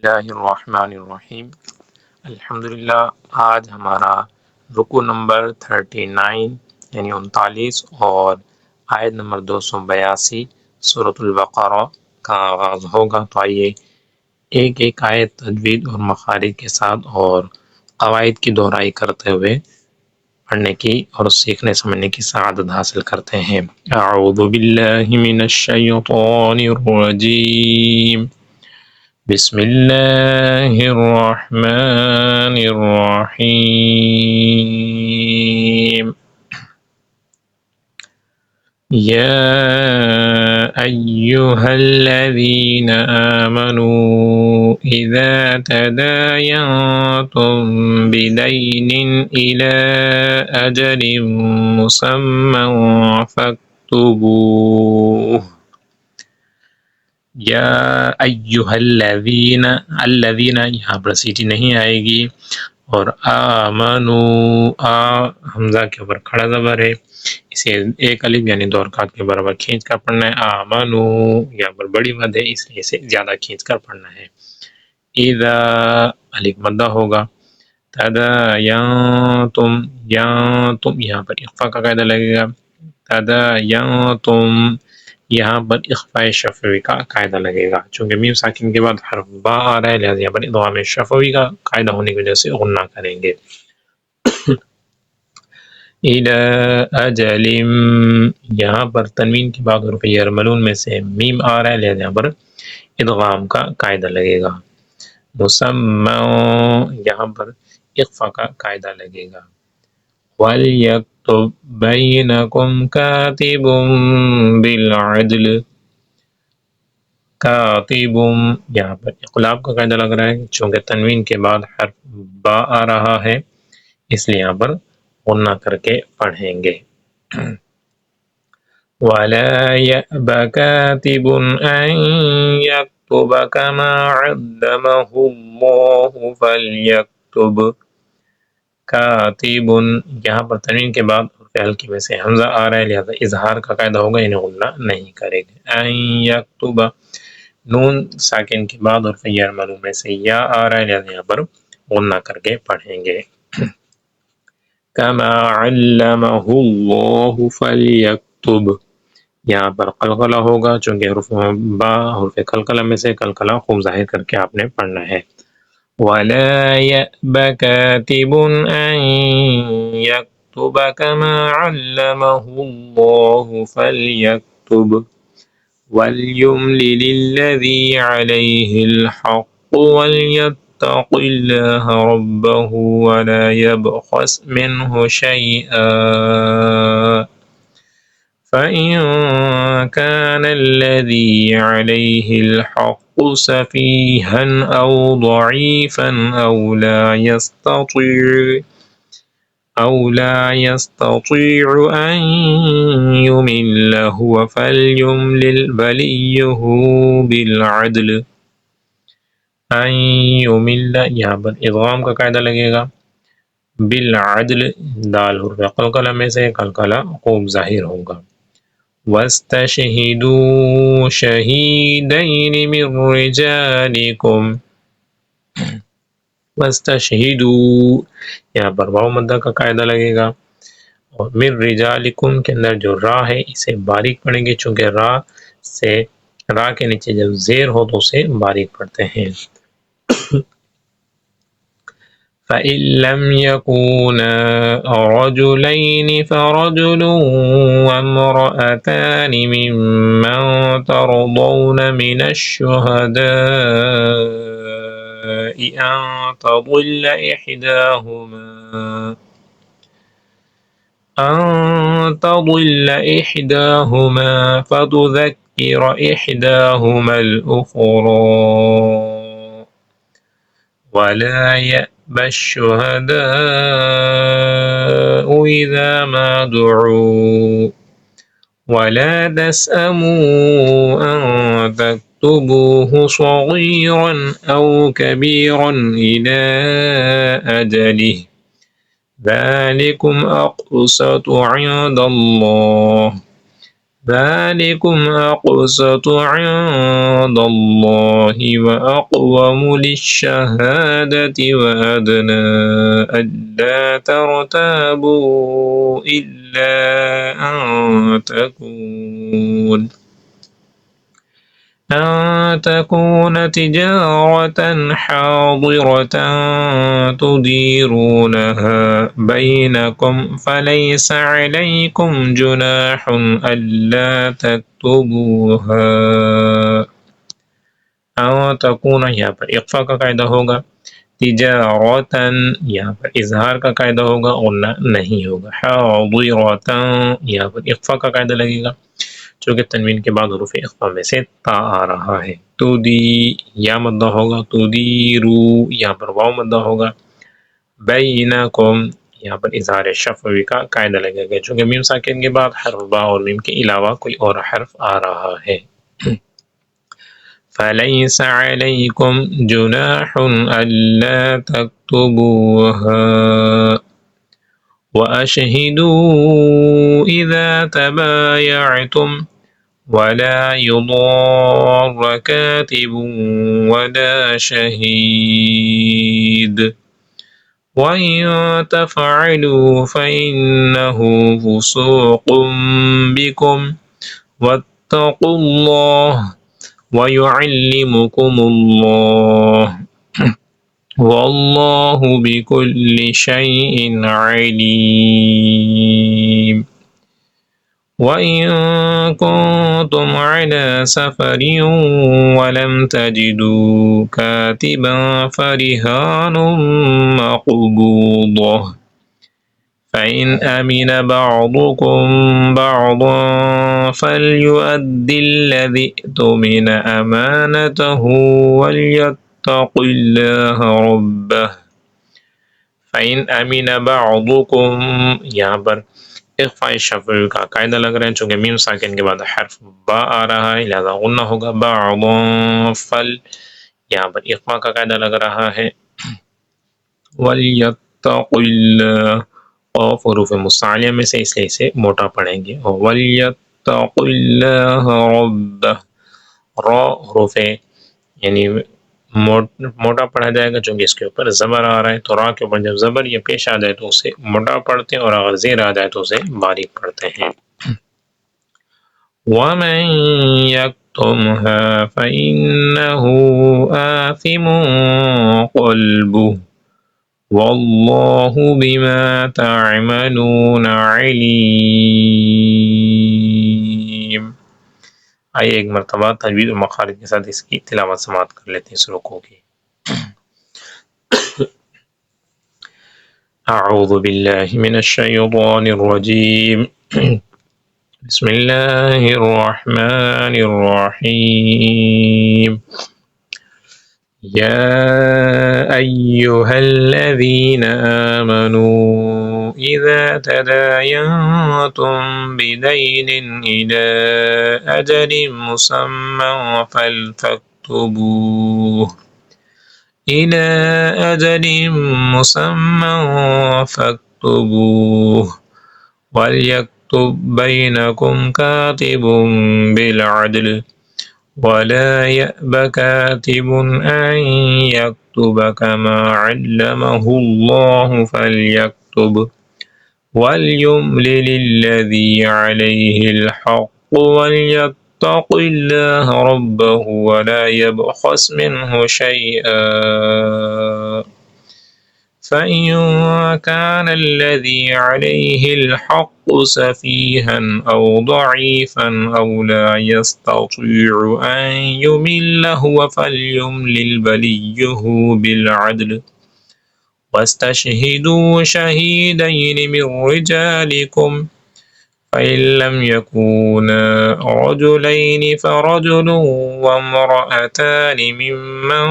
اللہ الرحمن الرحیم۔ الحمدللہ آج ہمارا رکوع نمبر 39 یعنی 39 اور آیت نمبر 282 سورۃ البقرہ کا آغاز ہوگا۔ تو آئیے ایک ایک آیت تجوید اور مخارج کے ساتھ اور قواعد کی دہرائی کرتے ہوئے پڑھنے کی اور سیکھنے سمجھنے کی سعادت حاصل کرتے ہیں۔ اعوذ باللہ من الشیطان الرجیم، بسم اللہ الرحمن الرحیم۔ یا ایہا الذین آمنوا اذا تداینتم بدین الی اجل مسمی فاکتبوہ۔ یا ایہا الذین، الذین یہاں پر سیٹی نہیں آئے گی، اور آمنوا حمزہ کے اوپر کھڑا زبر ہے، اسے ایک الف یعنی دو حرکات کے برابر کھینچ کر پڑھنا ہے۔ آمنوا یہاں پر بڑی مد ہے، اس لیے اسے زیادہ کھینچ کر پڑھنا ہے۔ اذا الف مدہ ہوگا۔ تداینتم، ینتم یہاں پر اخفاء کا قاعدہ لگے گا۔ تداینتم یہاں پر اخفاء شفوی کا قاعدہ لگے گا، چونکہ میم ساکن کے بعد حرف با آ رہا ہے، لہذا یہاں پر ادغام شفوی کا قاعدہ ہونے کی وجہ سے غنہ کریں گے۔ الی اجل یہاں پر تنوین کے بعد حروف یرملون میں سے میم آ رہا ہے، لہذا یہاں پر ادغام کا قاعدہ لگے گا۔ مسمی یہاں پر اخفاء کا قاعدہ لگے گا۔ وَلْيَكْتُبْ بَيْنَكُمْ كَاتِبٌ بِالْعَدْلِ، کاتب یہاں پر اقلاب کا قاعدہ لگ رہا ہے، چونکہ تنوین کے بعد حرف با آ رہا ہے، اس لیے یہاں پر غنہ کر کے پڑھیں گے۔ وَلَا يَأْبَ كَاتِبٌ أَن يَكْتُبَ كَمَا عَلَّمَهُ اللَّهُ فَلْيَكْتُبْ۔ کاتب یہاں پر تنوین کے بعد حرف ہلکی میں سے حمزہ آ رہا ہے، لہذا اظہار کا قاعدہ ہوگا، انہیں غنہ نہیں کرے گا۔ ان یکتب نون ساکن کے بعد حرف یرملون میں سے یا آ رہا ہے، لہذا یہاں پر غنہ کر کے پڑھیں گے۔ کما علمہ اللہ فلیکتب یہاں پر قلقلہ ہوگا، چونکہ حرف با حرف قلقلہ میں سے قلقلہ خوب ظاہر کر کے آپ نے پڑھنا ہے۔ وَلَا يَأْبَ كَاتِبٌ أَن يَكْتُبَ كَمَا عَلَّمَهُ اللَّهُ فَلْيَكْتُبْ وَلْيُمْلِلِ الَّذِي عَلَيْهِ الْحَقُّ وَلْيَتَّقِ اللَّهَ رَبَّهُ وَلَا يَبْخَسْ مِنْهُ شَيْئًا فَإِنْ كَانَ الَّذِي عَلَيْهِ الْحَقُّ سَفِيهًا أَوْ ضَعِيفًا أَوْ لَا يَسْتَطِيعُ أَنْ يُمِلَّ هُوَ فَلْيُمْلِلْ وَلِيُّهُ بِالْعَدْلِ۔ أَنْ يُمِلَّ یہاں پر ادغام کا قاعدہ لگے گا۔ بالعدل دال حرف قلقلہ میں سے قلقلہ خوب ظاہر ہوگا۔ وَاسْتَشْهِدُوا شَهِيدَيْنِ مِنْ رِجَالِكُمْ۔ وَاسْتَشْهِدُوا یہاں پر واو مدہ کا قاعدہ لگے گا، اور مِنْ رِجَالِكُمْ کے اندر جو را ہے اسے باریک پڑھیں گے، چونکہ را کے نیچے جب زیر ہو تو اسے باریک پڑھتے ہیں۔ فَإِن لَّمْ يَكُونَا رَجُلَيْنِ فَرَجُلٌ وَامْرَأَتَانِ مِمَّن تَرْضَوْنَ مِنَ الشُّهَدَاءِ أَن تَضِلَّ إِحْدَاهُمَا فَتُذَكِّرَ إِحْدَاهُمَا الْأُخْرَىٰ وَلَا يَأْبَ الشُّهَدَاءُ إِذَا مَا دُعُوا وَلَا تَسْأَمُوا أَن تَكْتُبُوهُ صَغِيرًا أَوْ كَبِيرًا إِلَى أَجَلِهِ ذَلِكُمْ أَقْسَطُ عِندَ اللَّهِ ذلكم أقسط عند الله وأقوم للشهادة وأدنى ألا ترتابوا إلا أن تكون تجارة حاضرة تديرونها بينكم فليس عليكم جناح ألا تكتبوها أو تكون یہاں پر اقفا کا قاعدہ ہوگا، تجارتاً یہاں پر اظہار کا قاعدہ ہوگا اور نہیں ہوگا، حاضرتاً یہاں پر اقفا کا قاعدہ لگے گا چونکہ تنوین کے بعد حروف اخفا میں سے تا آ رہا ہے۔ تودی یا مدہ ہوگا، تدیرو یہاں پر واو مدہ ہوگا، بینکم یہاں پر اظہار شفوی کا قاعدہ لگے گا چونکہ میم ساکن کے بعد حرف با اور میم کے علاوہ کوئی اور حرف آ رہا ہے۔ فَلَيْسَ عَلَيْكُمْ جُنَاحٌ أَلَّا تَكْتُبُوهَا وَأَشْهِدُوا إِذَا تَبَايَعْتُمْ وَلَا يُضَارَّ كَاتِبٌ وَلَا شَهِيدٌ وَإِن تَفْعَلُوا فَإِنَّهُ فُسُوقٌ بِكُمْ وَاتَّقُوا اللَّهَ وَيُعَلِّمُكُمُ اللَّهُ وَاللَّهُ بِكُلِّ شَيْءٍ عَلِيمٌ وَإِن كُنتُمْ عَلَى سَفَرٍ وَلَمْ تَجِدُوا كَاتِبًا فَرِهَانٌ مَّقْبُوضَةٌ فَإِنْ أَمِنَ بَعْضُكُمْ بَعْضًا فَلْيُؤَدِّ الَّذِي اؤْتُمِنَ أَمَانَتَهُ وَلْيَتَّقِ اللَّهَ رَبَّهُ فَإِنْ أَمِنَ بَعْضُكُمْ یہاں پر اخفاء شفوی کا قاعدہ لگ رہا ہے چونکہ میم ساکن کے بعد حرف با آ رہا ہے لہذا غنہ ہوگا، بعضا فل یہاں پر اخفاء کا قاعدہ لگ رہا ہے، وَلْيَتَّقِ اللَّهَ قاف حروف مستعلیہ میں سے اس لیے اسے موٹا پڑھیں گے، وَلْيَتَّقِ اللَّهَ رَبَّهُ را حروف یعنی موٹا پڑھا جائے گا چونکہ اس کے اوپر زبر آ رہا ہے، تو را کے اوپر جب زبر یا پیش آ جائے تو اسے موٹا پڑھتے ہیں اور اگر زیر آ جائے تو اسے باریک پڑھتے ہیں۔ وَمَن يَكْتُمْهَا فَإِنَّهُ آثِمٌ قَلْبُهُ وَاللَّهُ بِمَا تَعْمَلُونَ عَلِيمٌ۔ آئیے ایک مرتبہ تجوید و مخارج کے ساتھ اس کی تلاوت سماعت کر لیتے ہیں اس رکوع کی۔ اعوذ باللہ من الشیطان الرجیم بسم اللہ الرحمن الرحیم یا ایہا الذین آمنوا اذا تداینتم بدین الى اجل مسمى فلتكتبوه إلى أجل مسمى فاكتبوه وليكتب بينكم كاتب بالعدل ولا يأب كاتب أن يكتب كما علمه الله فليكتب وليملل الذي عليه الحق وليتق الله ربه ولا يبخس منه شيئا فإن كان الذي عليه الحق سفيها أو ضعيفا أو لا يستطيع أن يمل هو فليملل وليه بالعدل واستشهدوا شهيدين من رجالكم فإن لم يكونا رجلين فرجل وامرأتان ممن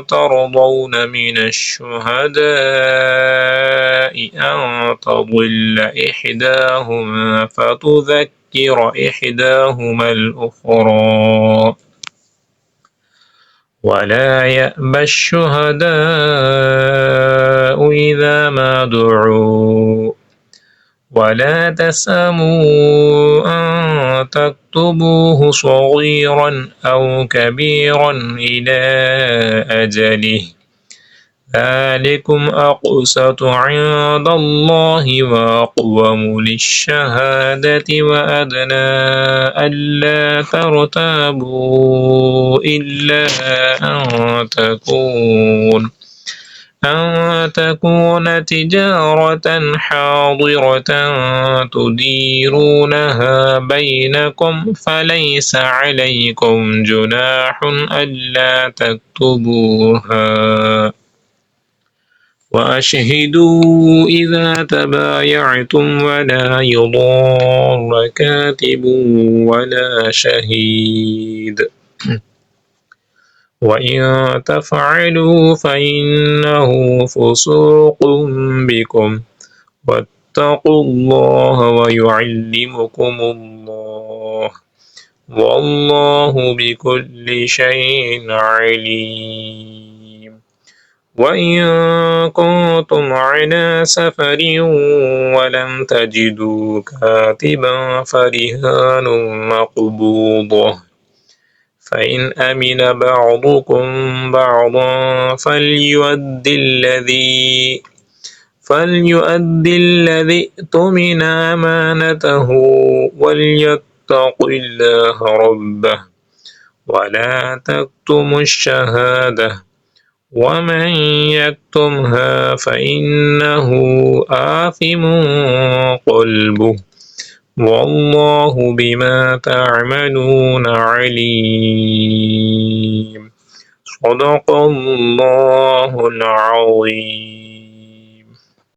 ترضون من الشهداء أن تضل إحداهما فتذكر إحداهما الأخرى ولا يأبى الشهداء إذا ما دعوا ولا تسأموا أن تكتبوه صغيرا أو كبيرا إلى أجله ذلكم أقسط عند الله وأقوم للشهادة وأدنى ألا ترتابوا إلا أن تكون تجارة حاضرة تديرونها بينكم فليس عليكم جناح ألا تكتبوها وأشهدوا إذا تبايعتم ولا يضار كاتب ولا شهيد وإن تفعلوا فإنه فسوق بكم واتقوا الله ويعلمكم الله والله بكل شيء عليم وإن كنتم على سفر ولم تجدوا كاتبا فرهان مقبوضة فإن أمن بعضكم بعضا فليؤد الذي اؤتمن أمانته وليتق الله ربه ولا تكتموا الشهادة ومن يكتمها فإنه آثم قلبه والله بما تعملون عليم صدق الله العظيم.